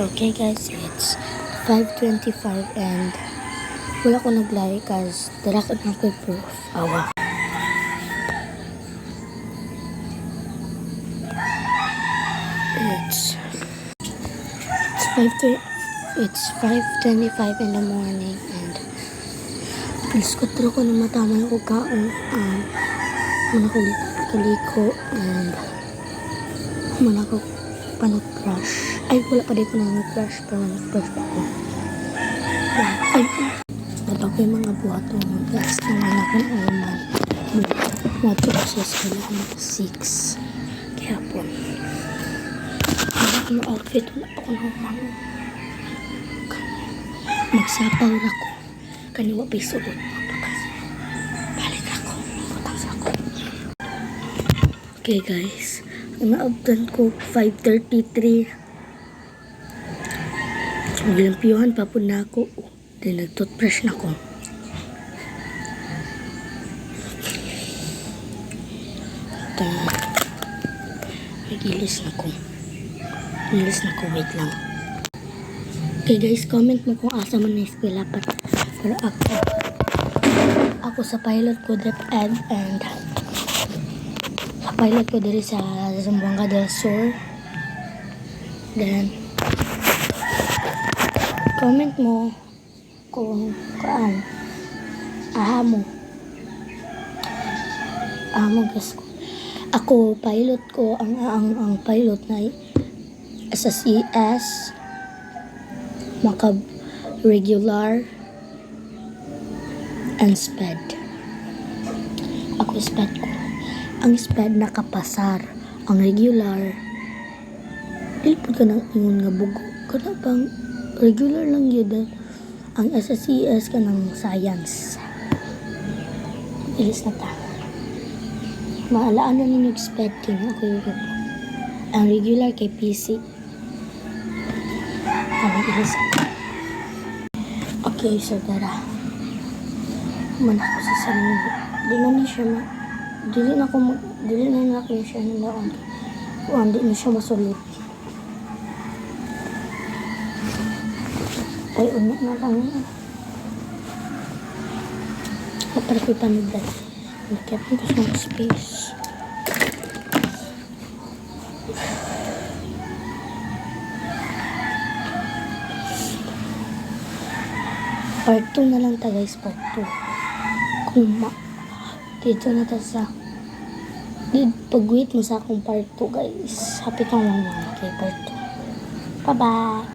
Okay guys, it's 5:25 and wala ko nag-like cause dala ko ng quick proof. Awa. It's 5:25 in the morning and please ko tro ko na matama yung kaon. Muna ko kaliko and muna ko panag-brush. Ay, wala pa din ko na nag-brush pero nag-brush pa ko. Ay, ito ko yung mga buhato. Last na wala ko na alman. Mato ko sa eskwelahan 6. Kaya po. Wala ko na outfit. Wala pa ko na umang. Magsapaw na ko. Kaniwa pa isuot. Balik ako. Utang ako. Okay guys. Ang naabdan ko 5:33. Maglampiyuhan pa po na ako. Then nag-toothbrush na ko. Nag-ilis na ko. Ilis na ko. Wait lang. Okay guys, comment mo kung asa man na eskwela pa. Pero ako sa pilot ko DepEd and sa pilot ko diri sa Zamboanga del Sur. Then comment mo kung ahamo guys ko. Ako pilot ko ang pilot na SSES Makab regular and sped. Ako sped ko. Ang sped nakapasar. Ang regular ilipod ka ng ingon nga bugo. Kada bang regular lang yun. Ang SSES ka ng science. Ilis na ta. Maalaan na ninyo sped kin. Ako yung ang regular kay PC. Ang ilis na ta. Okay, so tara. Mana ko sa sarili. Dili na ako siya nalaon. Hindi na siya masulit. Ay, unak na lang yan. Kapag panagdan. Nakapin ko sa space. Part 2 na lang ta guys, part 2. Dito na ta sa pag-wait mo sa akong part 2 guys. Happy kang lang kay part 2. Bye-bye!